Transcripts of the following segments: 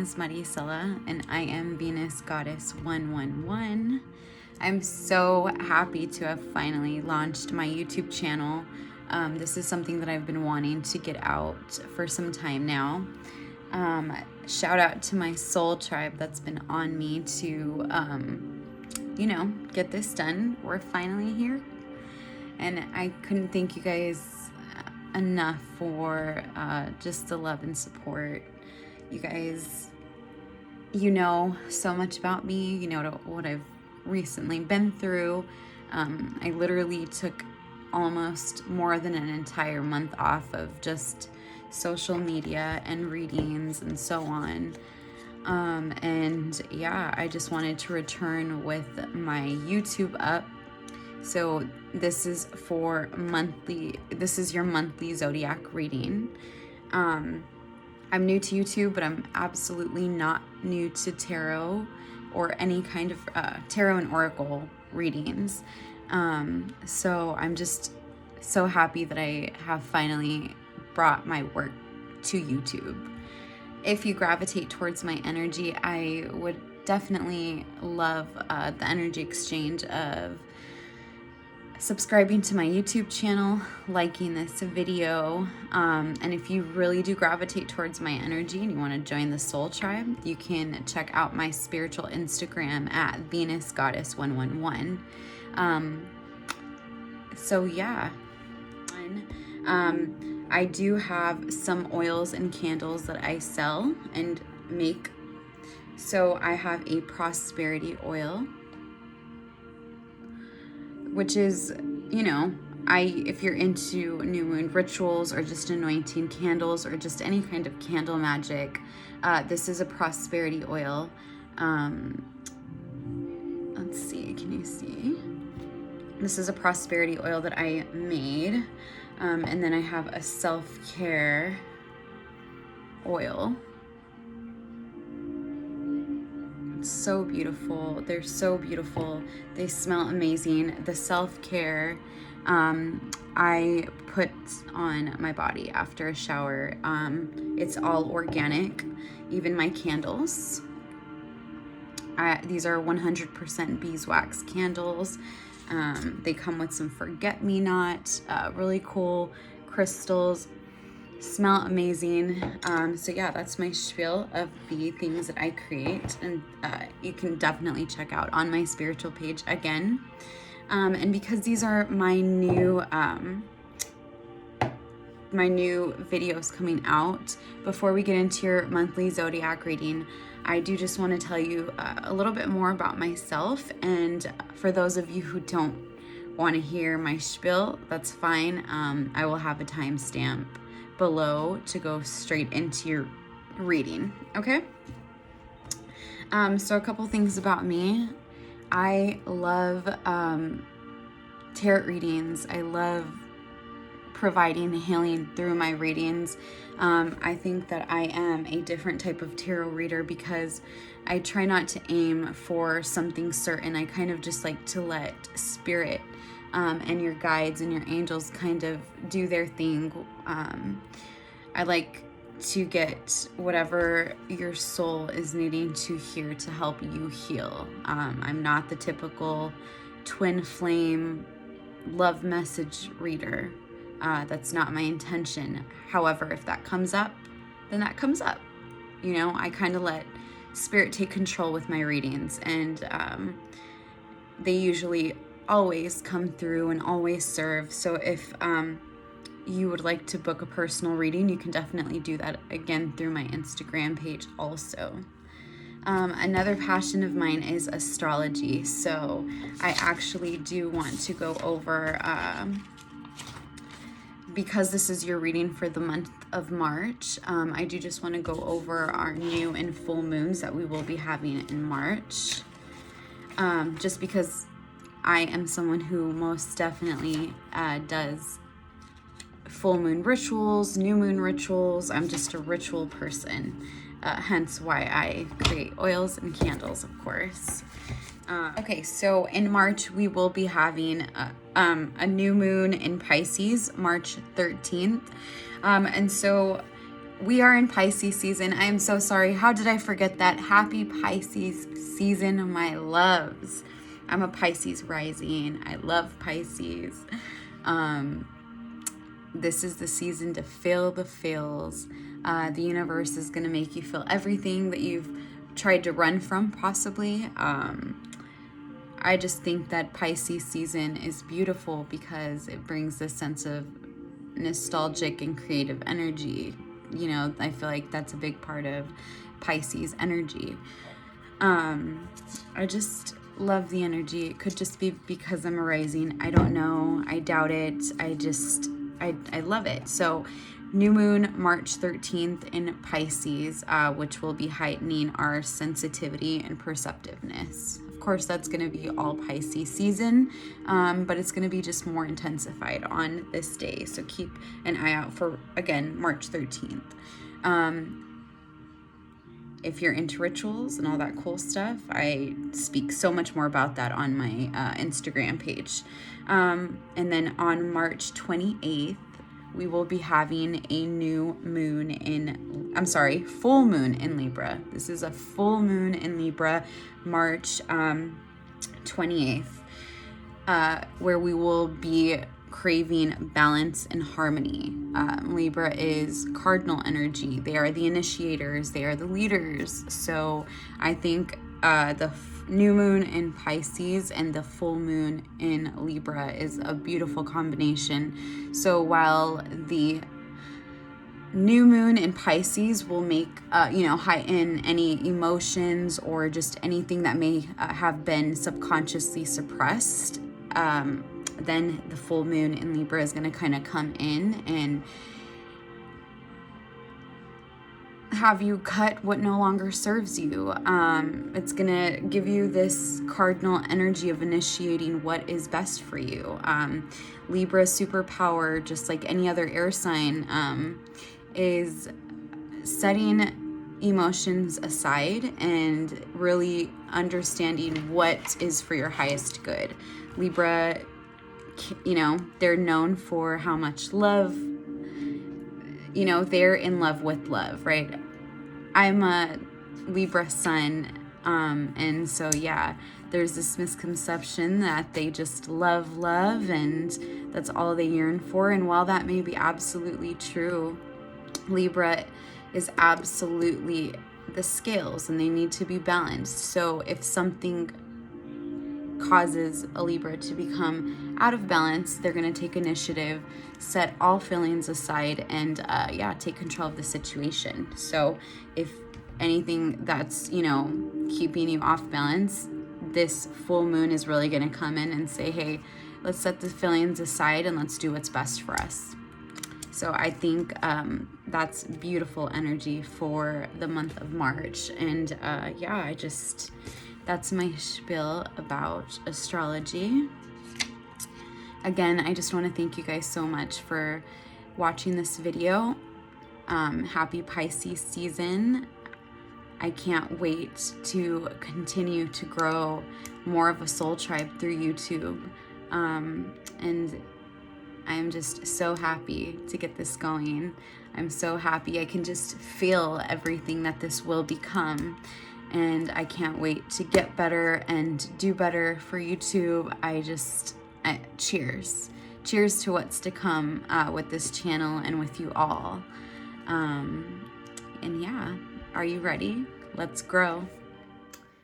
is Maricela, and I am Venus Goddess 111. I'm so happy to have finally launched my YouTube channel. This is something that I've been wanting to get out for some time now. Shout out to my soul tribe that's been on me to, get this done. We're finally here. And I couldn't thank you guys enough for just the love and support. You guys, you know so much about me. You know what I've recently been through. I literally took almost more than an entire month off of just social media and readings and so on. And yeah, I just wanted to return with my YouTube up. So this is your monthly zodiac reading. I'm new to YouTube, but I'm absolutely not new to tarot or any kind of tarot and oracle readings. So I'm just so happy that I have finally brought my work to YouTube. If you gravitate towards my energy, I would definitely love the energy exchange of subscribing to my YouTube channel, liking this video, and if you really do gravitate towards my energy and you want to join the soul tribe, you can check out my spiritual Instagram at Venus Goddess 111. So yeah, I do have some oils and candles that I sell and make. So I have a prosperity oil, which is, if you're into new moon rituals or just anointing candles or just any kind of candle magic, this is a prosperity oil. Let's see, can you see? This is a prosperity oil that I made. And then I have a self-care oil. So beautiful. They're so beautiful. They smell amazing. The self-care I put on my body after a shower. It's all organic, even my candles. These are 100% beeswax candles. They come with some forget-me-not, really cool crystals. Smell amazing. So yeah, that's my spiel of the things that I create, and you can definitely check out on my spiritual page again. And because these are my new videos coming out, before we get into your monthly zodiac reading, I do just want to tell you a little bit more about myself. And for those of you who don't want to hear my spiel, that's fine. I will have a timestamp below to go straight into your reading, okay? So a couple things about me. I love tarot readings. I love providing healing through my readings. I think that I am a different type of tarot reader because I try not to aim for something certain. I kind of just like to let spirit and your guides and your angels kind of do their thing. I like to get whatever your soul is needing to hear to help you heal. I'm not the typical twin flame love message reader. That's not my intention. However, if that comes up, then that comes up. I kind of let spirit take control with my readings, and they usually always come through and always serve. So if you would like to book a personal reading, you can definitely do that again through my Instagram page also. Another passion of mine is astrology. So I actually do want to go over, because this is your reading for the month of March, I do just want to go over our new and full moons that we will be having in March. Just because I am someone who most definitely does full moon rituals, new moon rituals. I'm just a ritual person, hence why I create oils and candles, of course. Okay, so in March, we will be having a new moon in Pisces, March 13th. And so we are in Pisces season. I am so sorry. How did I forget that? Happy Pisces season, my loves. I'm a Pisces rising. I love Pisces. This is the season to feel the feels. The universe is going to make you feel everything that you've tried to run from, possibly. I just think that Pisces season is beautiful because it brings this sense of nostalgic and creative energy. You know, I feel like that's a big part of Pisces energy. I just love the energy. It could just be because I'm a rising. I don't know. I doubt it. I love it. So new moon March 13th in Pisces, which will be heightening our sensitivity and perceptiveness. Of course, that's going to be all Pisces season, but it's going to be just more intensified on this day. So keep an eye out for, again, March 13th. If you're into rituals and all that cool stuff, I speak so much more about that on my Instagram page. And then on March 28th, we will be having a full moon in Libra. This is a full moon in Libra, March 28th, where we will be craving balance and harmony. Libra is cardinal energy. They are the initiators. They are the leaders. So I think the new moon in Pisces and the full moon in Libra is a beautiful combination. So while the new moon in Pisces will make, heighten any emotions or just anything that may have been subconsciously suppressed, then the full moon in Libra is going to kind of come in and have you cut what no longer serves you. It's going to give you this cardinal energy of initiating what is best for you. Libra superpower, just like any other air sign, is setting emotions aside and really understanding what is for your highest good. Libra, they're known for how much love, they're in love with love, right? I'm a Libra sun, and so there's this misconception that they just love and that's all they yearn for. And while that may be absolutely true, Libra is absolutely the scales and they need to be balanced. So if something causes a Libra to become out of balance, they're going to take initiative, set all feelings aside, and take control of the situation. So if anything that's keeping you off balance, this full moon is really going to come in and say, hey, let's set the feelings aside and let's do what's best for us. So I think that's beautiful energy for the month of March. And that's my spiel about astrology. Again, I just want to thank you guys so much for watching this video. Happy Pisces season. I can't wait to continue to grow more of a soul tribe through YouTube. And I'm just so happy to get this going. I'm so happy. I can just feel everything that this will become. And I can't wait to get better and do better for YouTube. Cheers. Cheers to what's to come with this channel and with you all. Are you ready? Let's grow.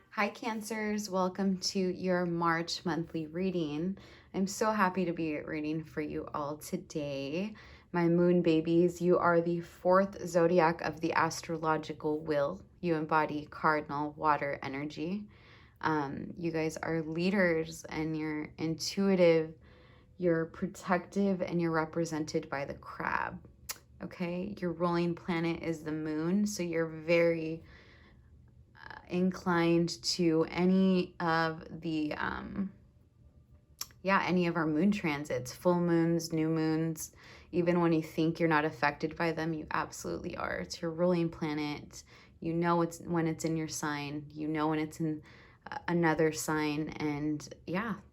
Hi, Cancers. Welcome to your March monthly reading. I'm so happy to be reading for you all today. My moon babies, you are the fourth zodiac of the astrological wheel. You embody cardinal water energy. You guys are leaders and you're intuitive, you're protective, and you're represented by the crab. Okay, your ruling planet is the moon, so you're very inclined to any of the any of our moon transits, full moons, new moons. Even when you think you're not affected by them, you absolutely are. It's your ruling planet. You know it's when it's in your sign, you know when it's in another sign, and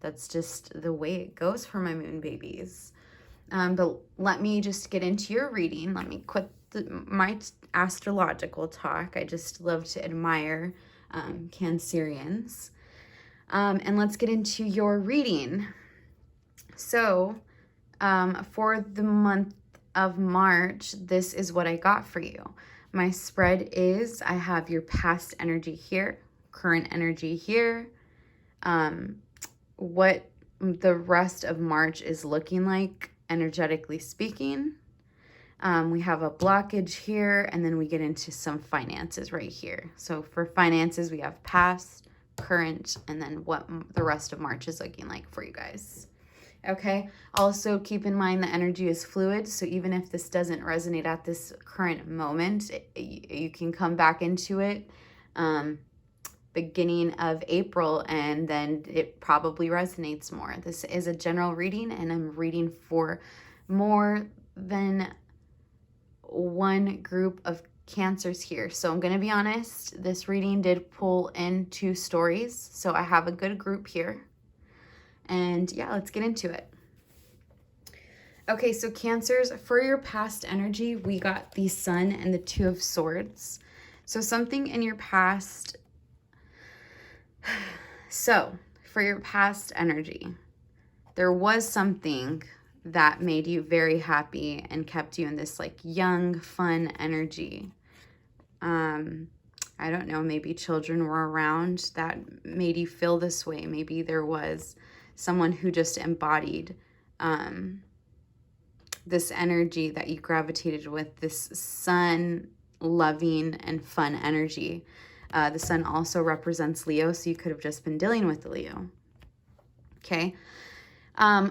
that's just the way it goes for my moon babies. But let me just get into your reading. Let me my astrological talk. I just love to admire Cancerians. And let's get into your reading. So for the month of March, this is what I got for you. My spread is, I have your past energy here, current energy here, what the rest of March is looking like, energetically speaking. We have a blockage here, and then we get into some finances right here. So for finances, we have past, current, and then what the rest of March is looking like for you guys. Okay, also keep in mind the energy is fluid, so even if this doesn't resonate at this current moment, you can come back into it beginning of April, and then it probably resonates more. This is a general reading, and I'm reading for more than one group of Cancers here. So I'm going to be honest, this reading did pull in 2 stories, so I have a good group here. And yeah, let's get into it. Okay, so Cancers, for your past energy, we got the Sun and the 2 of Swords. So something in your past. So for your past energy, there was something that made you very happy and kept you in this like young, fun energy. I don't know, maybe children were around that made you feel this way. Maybe there was someone who just embodied this energy that you gravitated with, this sun loving and fun energy. The sun also represents Leo, so you could have just been dealing with the Leo. Okay.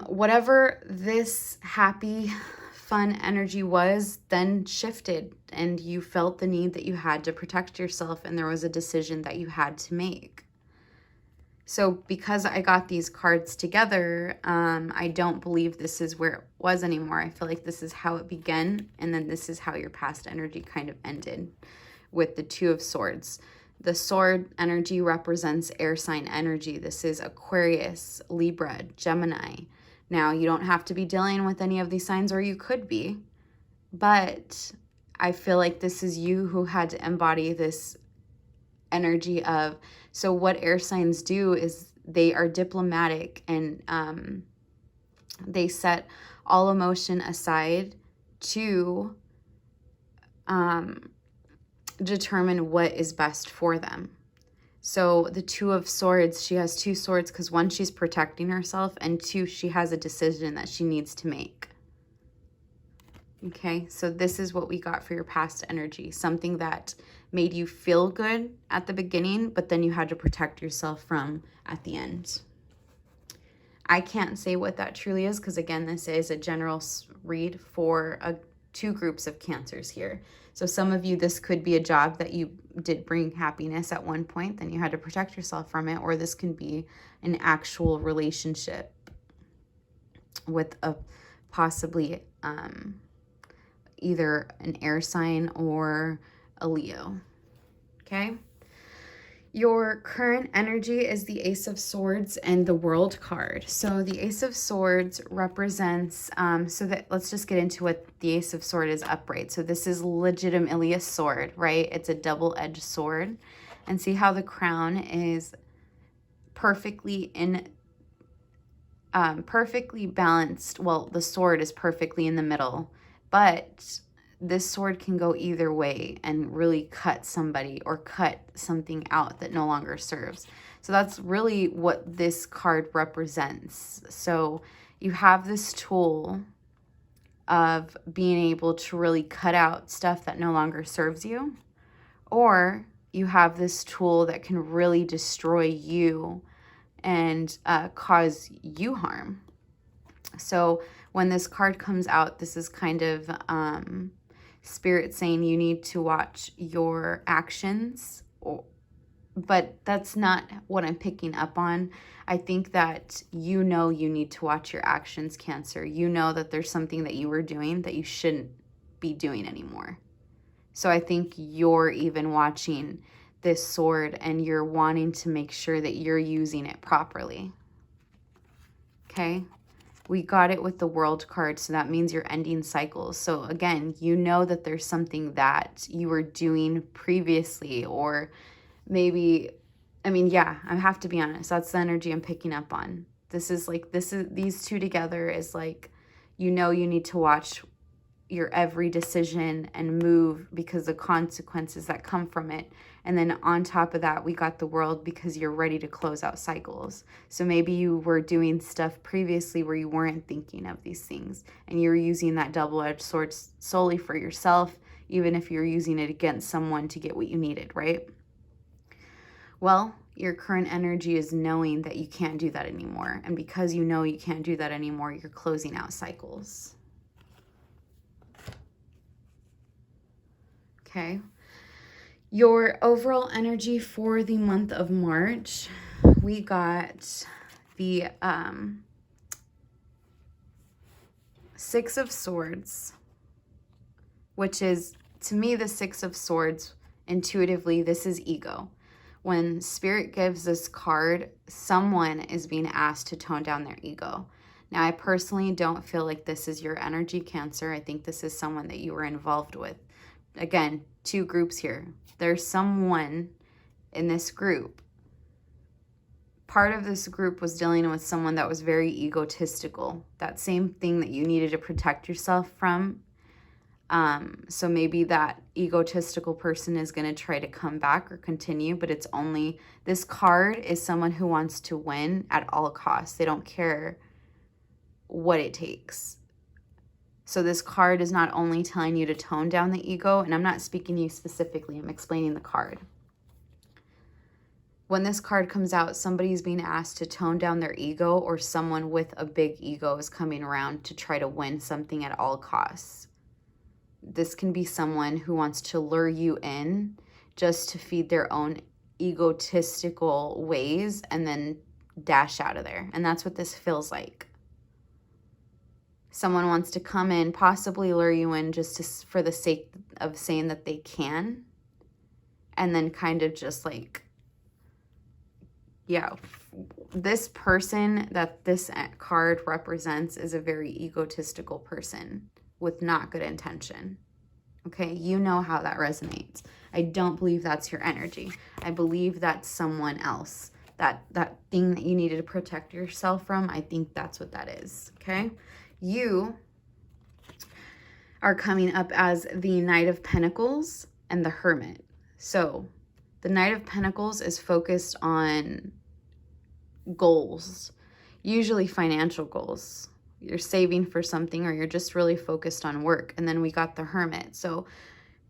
Whatever this happy, fun energy was then shifted, and you felt the need that you had to protect yourself, and there was a decision that you had to make. So because I got these cards together, I don't believe this is where it was anymore. I feel like this is how it began, and then this is how your past energy kind of ended with the 2 of Swords. The sword energy represents air sign energy. This is Aquarius, Libra, Gemini. Now, you don't have to be dealing with any of these signs, or you could be, but I feel like this is you who had to embody this energy of, so what air signs do is they are diplomatic, and they set all emotion aside to determine what is best for them. So the 2 of Swords, she has 2 swords because 1, she's protecting herself, and 2, she has a decision that she needs to make. Okay, so this is what we got for your past energy. Something that made you feel good at the beginning, but then you had to protect yourself from at the end. I can't say what that truly is because, again, this is a general read for 2 groups of Cancers here. So some of you, this could be a job that you did bring happiness at one point, then you had to protect yourself from it, or this can be an actual relationship with a possibly either an air sign or a Leo. Okay? Your current energy is the Ace of Swords and the World card. So the Ace of Swords represents, let's just get into what the Ace of Swords is upright. So this is legitimately a sword, right? It's a double-edged sword. And see how the crown is perfectly balanced. Well, the sword is perfectly in the middle, but this sword can go either way and really cut somebody or cut something out that no longer serves. So that's really what this card represents. So you have this tool of being able to really cut out stuff that no longer serves you, or you have this tool that can really destroy you and cause you harm. So when this card comes out, this is kind of Spirit saying you need to watch your actions, but that's not what I'm picking up on. I think that you need to watch your actions, Cancer. You know that there's something that you were doing that you shouldn't be doing anymore. So I think you're even watching this sword and you're wanting to make sure that you're using it properly. Okay? We got it with the World card, so that means you're ending cycles. So again, you know that there's something that you were doing previously, or maybe, I mean, yeah, I have to be honest. That's the energy I'm picking up on. These two together is like, you know, you need to watch your every decision and move because the consequences that come from it. And then on top of that, we got the World because you're ready to close out cycles. So maybe you were doing stuff previously where you weren't thinking of these things, and you're using that double-edged sword solely for yourself, even if you're using it against someone to get what you needed, right? Well, your current energy is knowing that you can't do that anymore. And because you know you can't do that anymore, you're closing out cycles. Okay. Your overall energy for the month of March, we got the Six of Swords, which is, to me, the Six of Swords, intuitively, this is ego. When Spirit gives this card, someone is being asked to tone down their ego. Now, I personally don't feel like this is your energy, Cancer. I think this is someone that you were involved with. Again, two groups here. There's someone in this group. Part of this group was dealing with someone that was very egotistical. That same thing that you needed to protect yourself from. So maybe that egotistical person is going to try to come back or continue, but it's only, this card is someone who wants to win at all costs. They don't care what it takes. So this card is not only telling you to tone down the ego, and I'm not speaking to you specifically, I'm explaining the card. When this card comes out, somebody's being asked to tone down their ego, or someone with a big ego is coming around to try to win something at all costs. This can be someone who wants to lure you in just to feed their own egotistical ways and then dash out of there. And that's what this feels like. Someone wants to come in, possibly lure you in just for the sake of saying that they can. And then kind of just like, yeah, this person that this card represents is a very egotistical person with not good intention. Okay, you know how that resonates. I don't believe that's your energy. I believe that's someone else. That thing that you needed to protect yourself from, I think that's what that is, okay? You are coming up as the Knight of Pentacles and the Hermit. So the Knight of Pentacles is focused on goals, usually financial goals. You're saving for something, or you're just really focused on work. And then we got the Hermit. So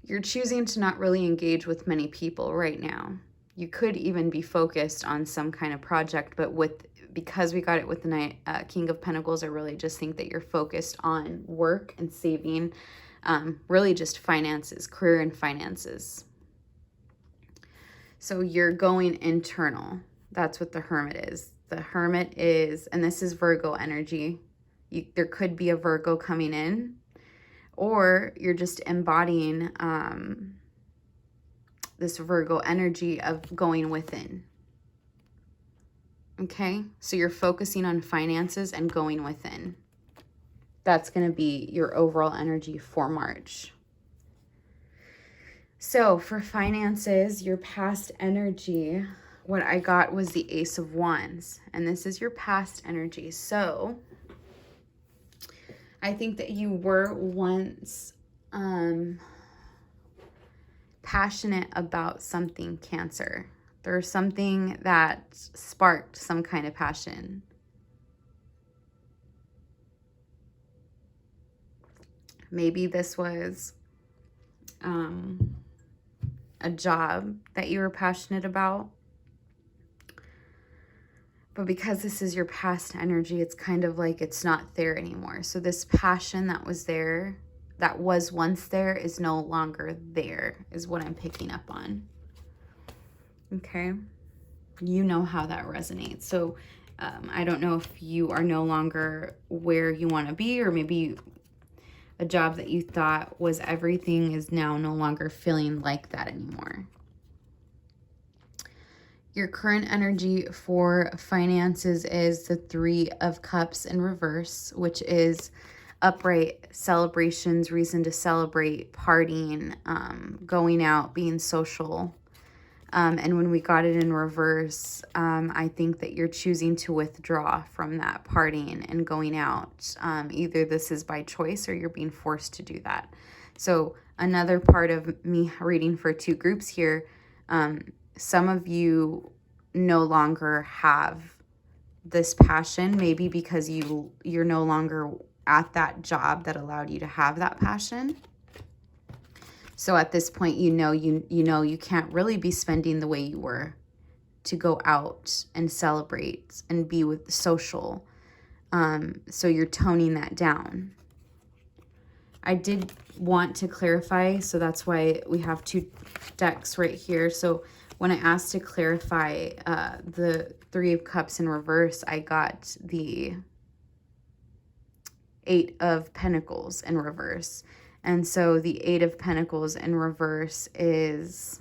you're choosing to not really engage with many people right now. You could even be focused on some kind of project, but because we got it with the King of Pentacles, I really just think that you're focused on work and saving, really just finances, career and finances. So you're going internal. That's what the Hermit is. The Hermit is, and this is Virgo energy. There could be a Virgo coming in, or you're just embodying this Virgo energy of going within. Okay, so you're focusing on finances and going within. That's going to be your overall energy for March. So for finances, your past energy, what I got was the Ace of Wands, and this is your past energy. So I think that you were once passionate about something, Cancer. There's something that sparked some kind of passion. Maybe this was a job that you were passionate about. But because this is your past energy, it's kind of like it's not there anymore. So this passion that was there, that was once there, is no longer there, is what I'm picking up on. Okay? You know how that resonates. So I don't know if you are no longer where you want to be, or maybe a job that you thought was everything is now no longer feeling like that anymore. Your current energy for finances is the Three of Cups in reverse, which is upright celebrations, reason to celebrate, partying, going out, being social. And when we got it in reverse, I think that you're choosing to withdraw from that partying and going out. Either this is by choice or you're being forced to do that. So another part of me reading for two groups here, some of you no longer have this passion, maybe because you're no longer at that job that allowed you to have that passion. So at this point, you know you can't really be spending the way you were to go out and celebrate and be with social. So you're toning that down. I did want to clarify, so that's why we have two decks right here. So when I asked to clarify the Three of Cups in reverse, I got the Eight of Pentacles in reverse. And so the Eight of Pentacles in reverse is,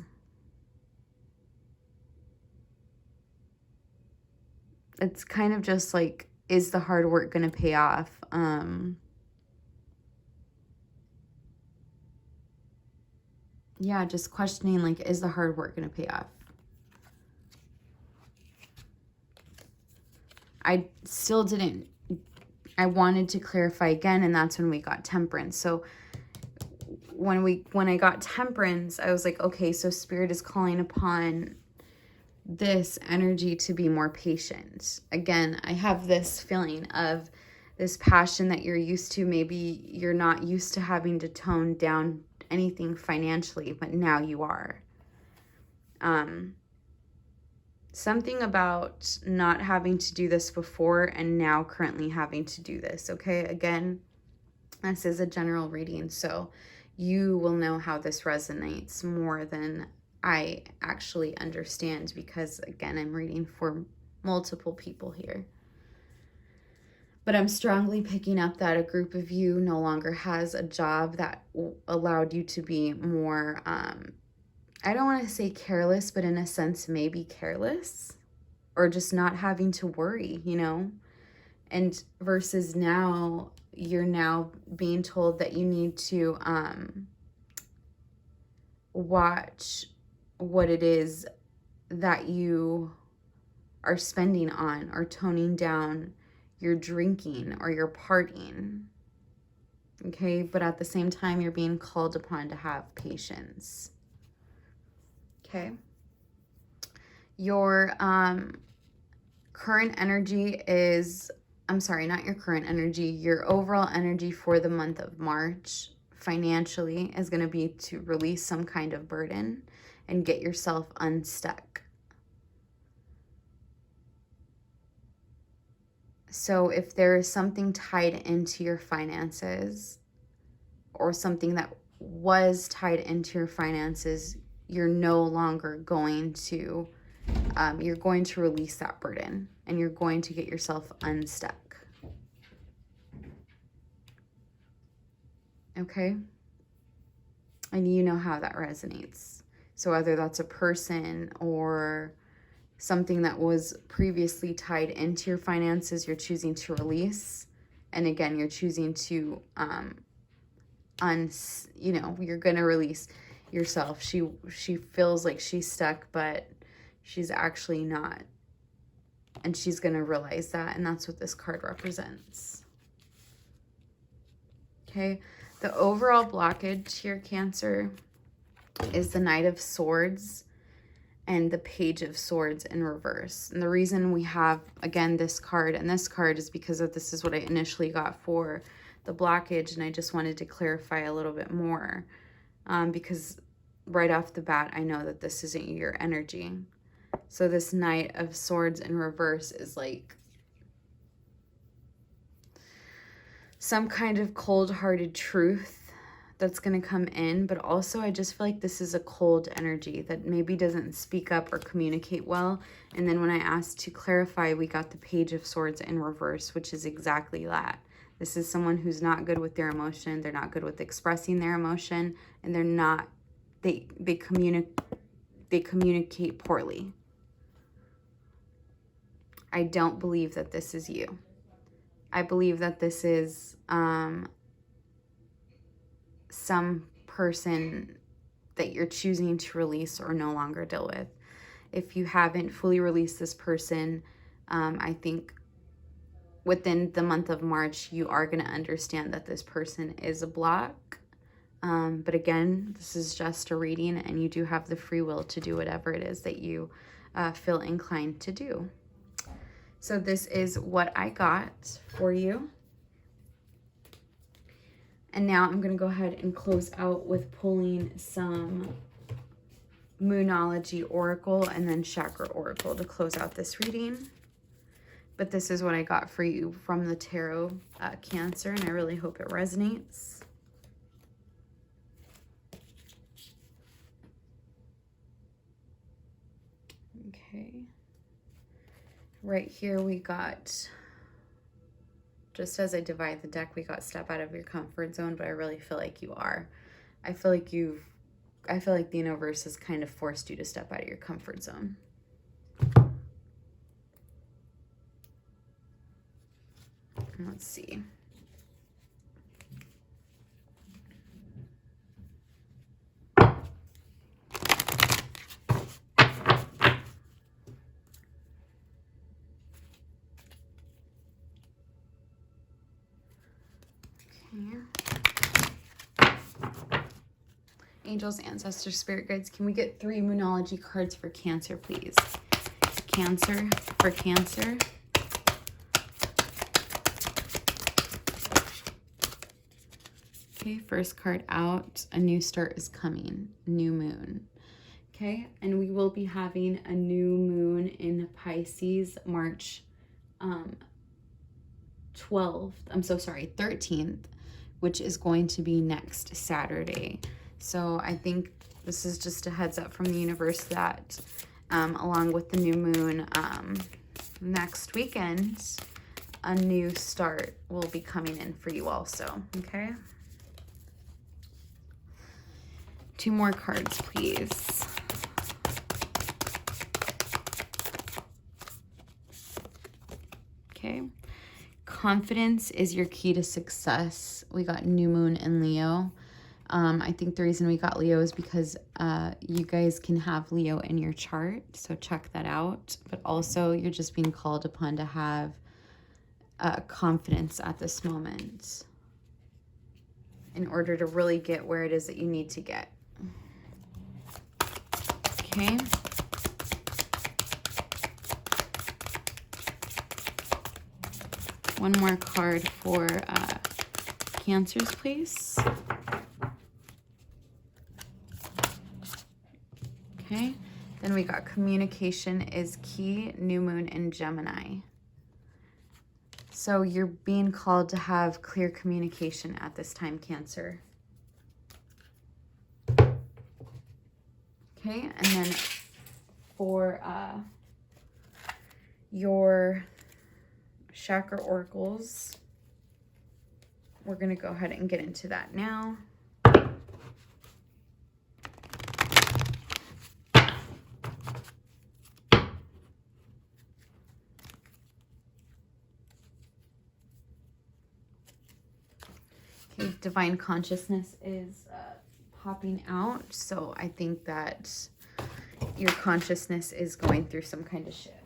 it's kind of just like, is the hard work going to pay off? Yeah, just questioning, like, is the hard work going to pay off? I still didn't, I wanted to clarify again, and that's when we got Temperance. So when I got Temperance, I was like, okay, so Spirit is calling upon this energy to be more patient. Again, I have this feeling of this passion that you're used to. Maybe you're not used to having to tone down anything financially, but now you are. Something about not having to do this before and now currently having to do this, okay? Again, this is a general reading, so you will know how this resonates more than I actually understand, because again, I'm reading for multiple people here. But I'm strongly picking up that a group of you no longer has a job that allowed you to be more, I don't want to say careless, but in a sense, maybe careless, or just not having to worry, you know? And versus now, you're now being told that you need to watch what it is that you are spending on, or toning down your drinking or your partying. Okay, but at the same time, you're being called upon to have patience. Okay. Your current energy is, I'm sorry, not your current energy, your overall energy for the month of March financially is going to be to release some kind of burden and get yourself unstuck. So if there is something tied into your finances, or something that was tied into your finances, you're no longer going to, you're going to release that burden and you're going to get yourself unstuck. Okay? And you know how that resonates. So whether that's a person or something that was previously tied into your finances, you're choosing to release. And again, you're choosing to, you're going to release yourself. She feels like she's stuck, but she's actually not. And she's going to realize that. And that's what this card represents. Okay. The overall blockage here, Cancer, is the Knight of Swords and the Page of Swords in reverse. And the reason we have, again, this card and this card is because of this is what I initially got for the blockage. And I just wanted to clarify a little bit more because right off the bat, I know that this isn't your energy. So this Knight of Swords in reverse is like some kind of cold-hearted truth that's going to come in, but also I just feel like this is a cold energy that maybe doesn't speak up or communicate well. And then when I asked to clarify, we got the Page of Swords in reverse, which is exactly that. This is someone who's not good with their emotion. They're not good with expressing their emotion, and they're not, they communicate poorly. I don't believe that this is you. I believe that this is some person that you're choosing to release or no longer deal with. If you haven't fully released this person, I think within the month of March, you are going to understand that this person is a block. But again, this is just a reading, and you do have the free will to do whatever it is that you feel inclined to do. So this is what I got for you. And now I'm going to go ahead and close out with pulling some Moonology Oracle and then Chakra Oracle to close out this reading. But this is what I got for you from the Tarot Cancer, and I really hope it resonates. Okay. Right here we got, just as I divide the deck, we got step out of your comfort zone, but I really feel like you are. I feel like the universe has kind of forced you to step out of your comfort zone. Let's see. Angels, ancestors, spirit guides, can we get 3 Moonology cards for Cancer, please? Cancer, for Cancer. Okay, first card out, a new start is coming, new moon. Okay, and we will be having a new moon in Pisces, March 13th, which is going to be next Saturday. So I think this is just a heads up from the universe that along with the new moon next weekend, a new start will be coming in for you also, okay? 2 more cards, please. Okay. Confidence is your key to success. We got new moon in Leo. I think the reason we got Leo is because you guys can have Leo in your chart, so check that out. But also, you're just being called upon to have confidence at this moment in order to really get where it is that you need to get. Okay. One more card for Cancers, please. Okay, then we got communication is key, new moon in Gemini. So you're being called to have clear communication at this time, Cancer. Okay, and then for your Chakra Oracles, we're going to go ahead and get into that now. Okay, Divine Consciousness is popping out, so I think that your consciousness is going through some kind of shift.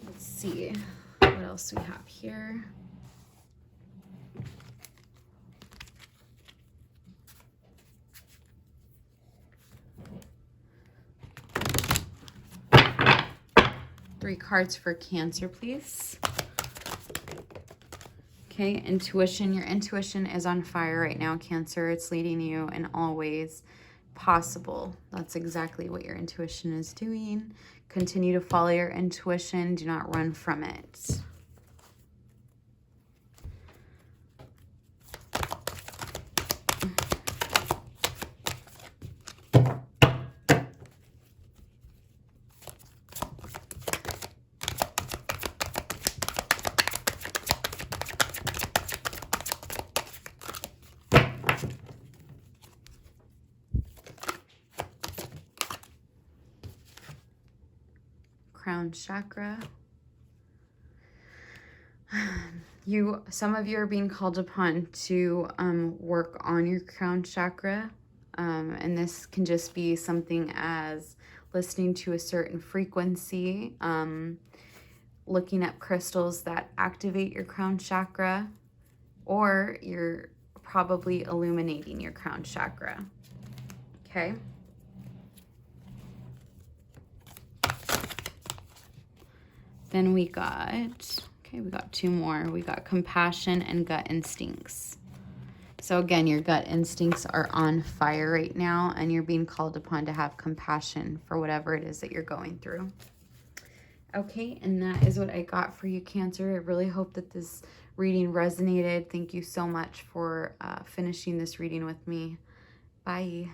Let's see what else we have here. Three cards for Cancer, please. Okay, intuition. Your intuition is on fire right now, Cancer. It's leading you in all ways possible. That's exactly what your intuition is doing. Continue to follow your intuition. Do not run from it. crown chakra. Some of you are being called upon to work on your crown chakra. And this can just be something as listening to a certain frequency, looking at crystals that activate your crown chakra, or you're probably illuminating your crown chakra. Okay. Then we got 2 more. We got compassion and gut instincts. So again, your gut instincts are on fire right now, and you're being called upon to have compassion for whatever it is that you're going through. Okay, and that is what I got for you, Cancer. I really hope that this reading resonated. Thank you so much for finishing this reading with me. Bye.